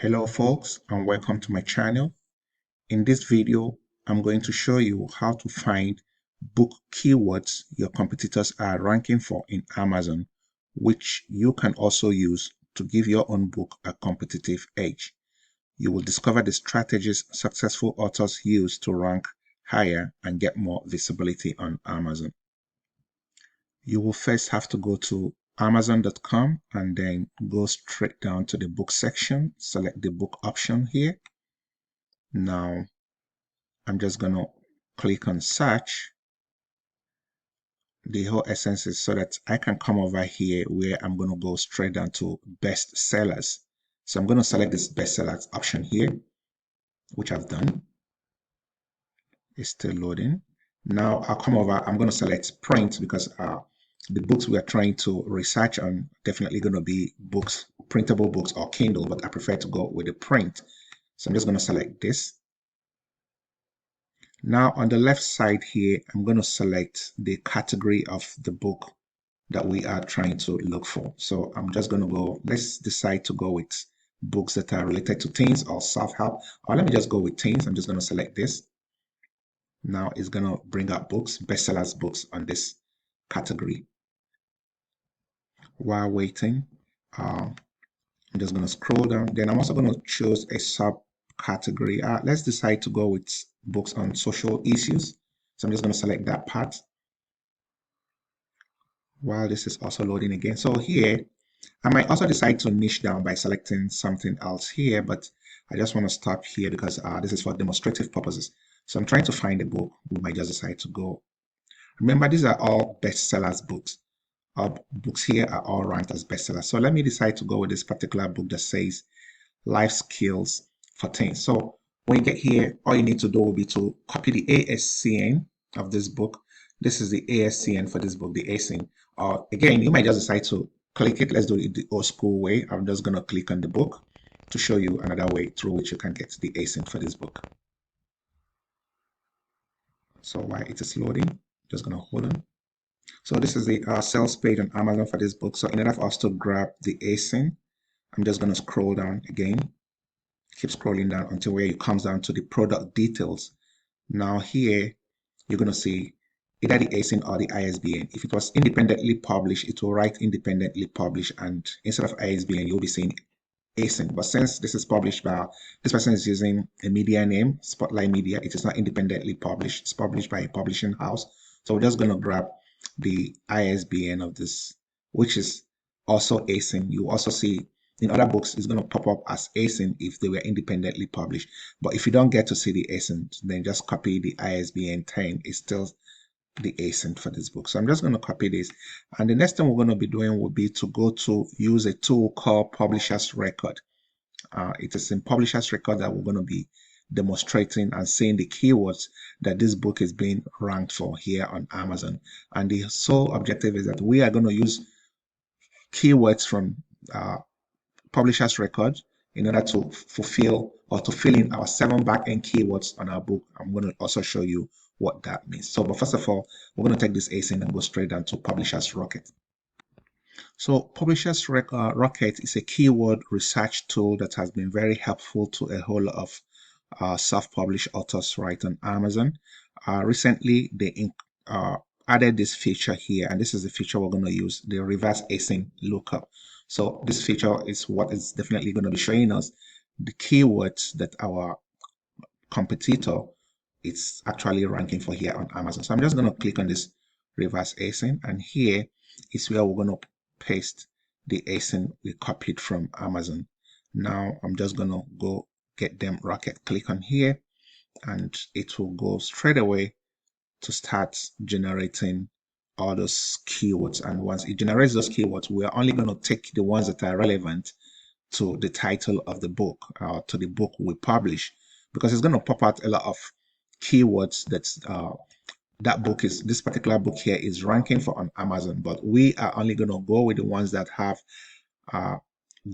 Hello folks, and welcome to my channel. In this video, I'm going to show you how to find book keywords your competitors are ranking for in Amazon, which you can also use to give your own book a competitive edge. You will discover the strategies successful authors use to rank higher and get more visibility on Amazon. You will first have to go to Amazon.com and then go straight down to the book section. Select the book option here. Now, I'm just going to click on search. The whole essence is so that I can come over here where I'm going to go straight down to best sellers. So I'm going to select this best sellers option here, which I've done. It's still loading. Now I'll come over. I'm going to select print because the books we are trying to research on definitely going to be books, printable books or Kindle, but I prefer to go with the print. So I'm just going to select this. Now on the left side here, I'm going to select the category of the book that we are trying to look for. So I'm just going to go, let's decide to go with books that are related to teens or self-help. Or let me just go with teens. I'm just going to select this. Now it's going to bring up books, bestsellers books on this category. While waiting, I'm just going to scroll down. Then I'm also going to choose a subcategory. Let's decide to go with books on social issues. So I'm just going to select that part while this is also loading again. So here, I might also decide to niche down by selecting something else here, but I just want to stop here because this is for demonstrative purposes. So I'm trying to find a book. We might just decide to go. Remember, these are all bestsellers books. Our books here are all ranked as bestsellers. So let me decide to go with this particular book that says Life Skills for Teens. So when you get here, all you need to do will be to copy the ASCN of this book. This is the ASCN for this book, the ASIN. Again, you might just decide to click it. Let's do it the old school way. I'm just going to click on the book to show you another way through which you can get the ASIN for this book. So while it is loading, just going to hold on. So this is the sales page on Amazon for this book. So in order for us to grab the ASIN, I'm just going to scroll down again. Keep scrolling down until where it comes down to the product details. Now here, you're going to see either the ASIN or the ISBN. If it was independently published, it will write independently published, and instead of ISBN, you'll be seeing ASIN. But since this is published by, this person is using a media name, Spotlight Media, it is not independently published. It's published by a publishing house. So we're just going to grab the ISBN of this, which is also ASIN. You also see in other books, it's going to pop up as ASIN if they were independently published. But if you don't get to see the ASIN, then just copy the ISBN 10. It's still the ASIN for this book. So I'm just going to copy this. And the next thing we're going to be doing will be to go to use a tool called Publisher's Record. It is in Publisher's Record that we're going to be demonstrating and seeing the keywords that this book is being ranked for here on Amazon. And the sole objective is that we are going to use keywords from Publisher's Record in order to fulfill or to fill in our 7 back-end keywords on our book. I'm going to also show you what that means. So, but first of all, we're going to take this ASIN and go straight down to Publisher's Rocket. So Publisher's Rocket is a keyword research tool that has been very helpful to a whole lot of self-published authors right on Amazon. Recently, they added this feature here, and this is the feature we're going to use, the reverse ASIN lookup. So this feature is what is definitely going to be showing us the keywords that our competitor is actually ranking for here on Amazon. So I'm just going to click on this reverse ASIN, and here is where we're going to paste the ASIN we copied from Amazon. Now I'm just going to go get them rocket. Click on here, and it will go straight away to start generating all those keywords. And once it generates those keywords, we're only going to take the ones that are relevant to the title of the book, to the book we publish, because it's going to pop out a lot of keywords that's this particular book here is ranking for on Amazon, but we are only going to go with the ones that have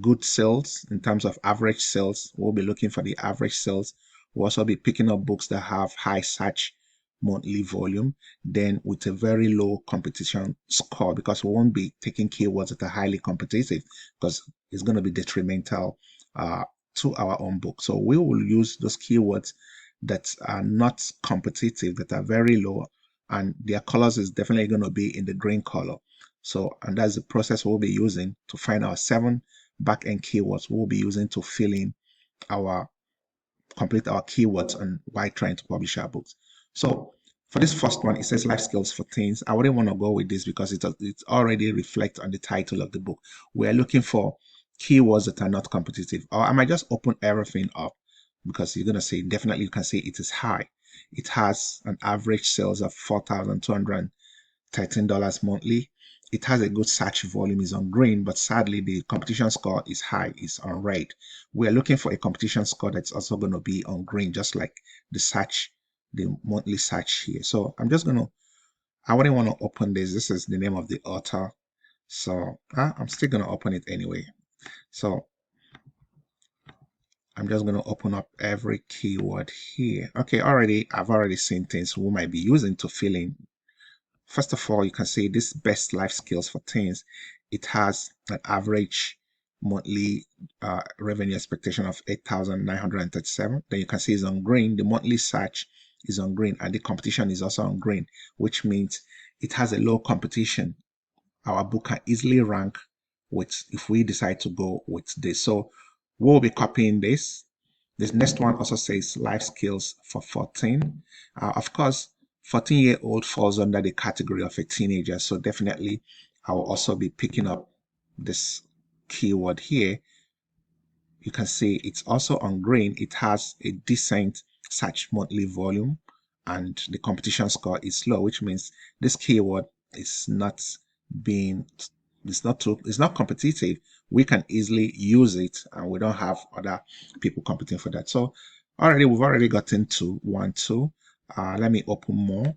good sales in terms of average sales. We'll be looking for the average sales. We'll also be picking up books that have high search monthly volume, then with a very low competition score, because we won't be taking keywords that are highly competitive because it's going to be detrimental to our own book. So we will use those keywords that are not competitive, that are very low, and their colors is definitely going to be in the green color. So, and that's the process we'll be using to find our 7 back-end keywords we'll be using to fill in our complete our keywords on why trying to publish our books. So for this first one, it says life skills for teens. I wouldn't want to go with this because it already reflects on the title of the book. We're looking for keywords that are not competitive. Or I might just open everything up because you're going to see, definitely you can see it is high. It has an average sales of $4,213 monthly. It has a good search volume, is on green, but sadly the competition score is high, is on red. We're looking for a competition score that's also going to be on green, just like the search, the monthly search here. So I'm just going to, I wouldn't want to open this. This is the name of the author. So I'm still going to open it anyway. So I'm just going to open up every keyword here. Okay, I've already seen things we might be using to fill in. First of all, you can see this best life skills for teens. It has an average monthly revenue expectation of 8,937. Then you can see it's on green. The monthly search is on green, and the competition is also on green, which means it has a low competition. Our book can easily rank with if we decide to go with this. So we'll be copying this. This next one also says life skills for 14. Of course, 14-year-old falls under the category of a teenager. So definitely I will also be picking up this keyword here. You can see it's also on green. It has a decent search monthly volume and the competition score is low, which means this keyword is not being, it's not competitive. We can easily use it and we don't have other people competing for that. So we've already gotten to 1, 2. Let me open more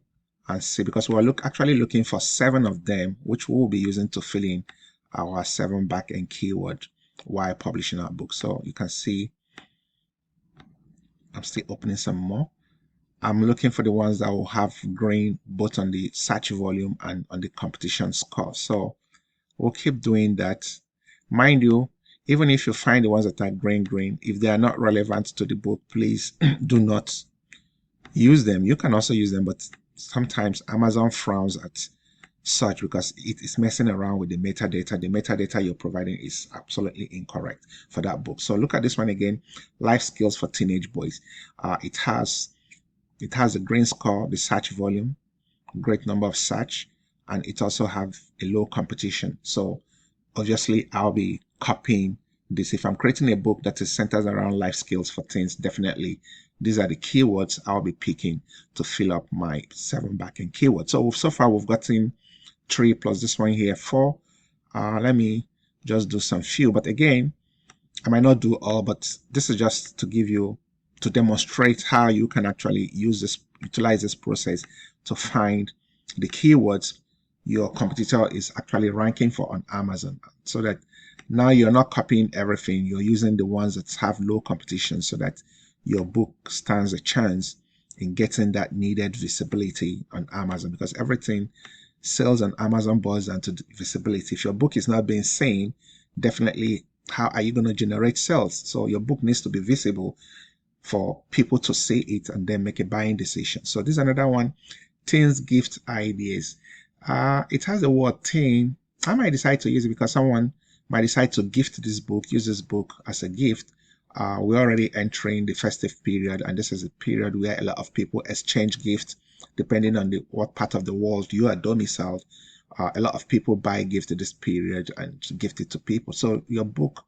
and see, because we're actually looking for 7 of them, which we'll be using to fill in our 7 back-end keyword while publishing our book. So you can see I'm still opening some more. I'm looking for the ones that will have green both on the search volume and on the competition score. So we'll keep doing that. Mind you, even if you find the ones that are green, if they are not relevant to the book, please do not use them. You can also use them, but sometimes Amazon frowns at such because it is messing around with the metadata. The metadata you're providing is absolutely incorrect for that book. So look at this one again, life skills for teenage boys. It has a green score, the search volume, great number of search, and it also have a low competition. So obviously I'll be copying this. If I'm creating a book that is centered around life skills for teens, definitely these are the keywords I'll be picking to fill up my 7 backend keywords. So far we've gotten 3 plus this one here, 4. Let me just do some few, but again, I might not do all, but this is just to give you, to demonstrate how you can actually utilize this process to find the keywords your competitor is actually ranking for on Amazon, so that now you're not copying everything, you're using the ones that have low competition so that your book stands a chance in getting that needed visibility on Amazon, because everything sales on Amazon boils down to visibility. If your book is not being seen, definitely how are you going to generate sales? So your book needs to be visible for people to see it and then make a buying decision. So this is another one, teens gift ideas. It has the word teen. I might decide to use it because someone might decide to gift this book, use this book as a gift. We're already entering the festive period, and this is a period where a lot of people exchange gifts depending on what part of the world you are domiciled. A lot of people buy gifts in this period and gift it to people. So your book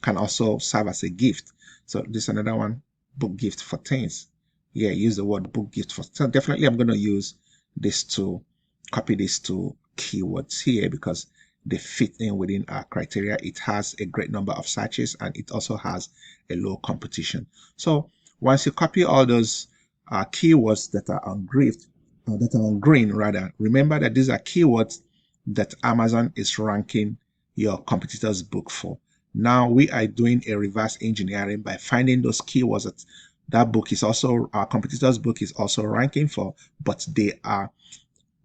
can also serve as a gift. So this is another one, book gift for teens. Yeah, use the word book gift for. So definitely I'm going to use this to copy these 2 keywords here because they fit in within our criteria. It has a great number of searches and it also has a low competition. So once you copy all those keywords that are on green, remember that these are keywords that Amazon is ranking your competitor's book for. Now we are doing a reverse engineering by finding those keywords that book is also, our competitor's book is also ranking for, but they are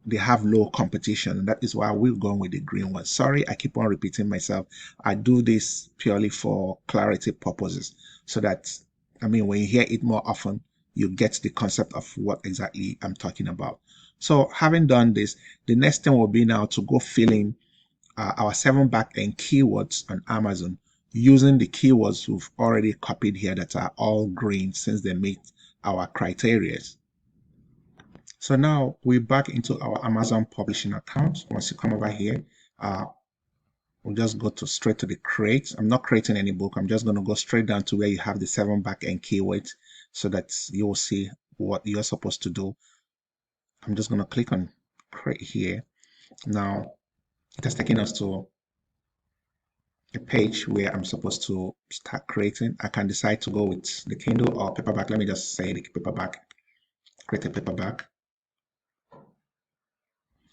they have low competition. That is why we're going with the green one. Sorry, I keep on repeating myself. I do this purely for clarity purposes, so that, I mean, when you hear it more often, you get the concept of what exactly I'm talking about. So having done this, the next thing will be now to go fill in our 7 back-end keywords on Amazon using the keywords we've already copied here that are all green since they meet our criteria. So now we're back into our Amazon publishing account. Once you come over here, we'll just go to straight to the create. I'm not creating any book. I'm just going to go straight down to where you have the 7 back-end keywords so that you will see what you're supposed to do. I'm just going to click on create here. Now it has taken us to a page where I'm supposed to start creating. I can decide to go with the Kindle or paperback. Let me just say the paperback, create a paperback.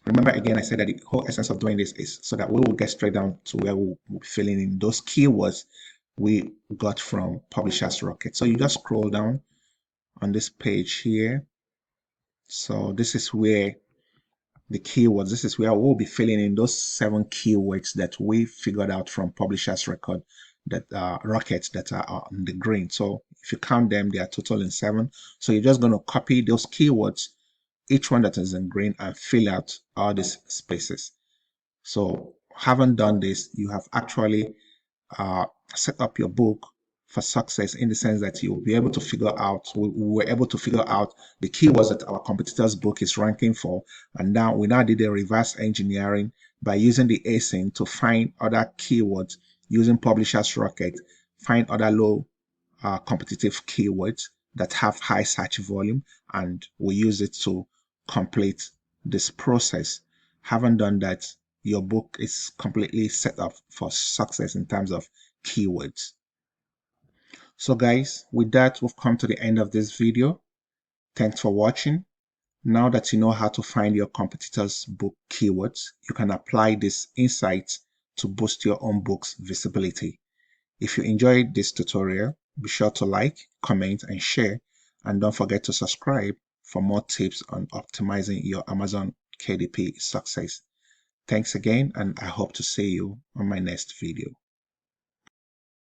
Remember again, I said that the whole essence of doing this is so that we will get straight down to where we'll be filling in those keywords we got from Publishers Rocket. So you just scroll down on this page here. So this is where the keywords, this is where we'll be filling in those 7 keywords that we figured out from Publishers Record, that Rockets, that are on the green. So if you count them, they are total in 7. So you're just going to copy those keywords, each one that is in green, and fill out all these spaces. So having done this, you have actually set up your book for success, in the sense that you'll be able to figure out, we were able to figure out the keywords that our competitor's book is ranking for. And now we did a reverse engineering by using the async to find other keywords using Publishers Rocket, find other low competitive keywords that have high search volume, and we use it to complete this process. Having done that, your book is completely set up for success in terms of keywords. So guys, with that, we've come to the end of this video. Thanks for watching. Now that you know how to find your competitors' book keywords, you can apply these insights to boost your own book's visibility. If you enjoyed this tutorial, be sure to like, comment, and share, and don't forget to subscribe for more tips on optimizing your Amazon KDP success. Thanks again, and I hope to see you on my next video.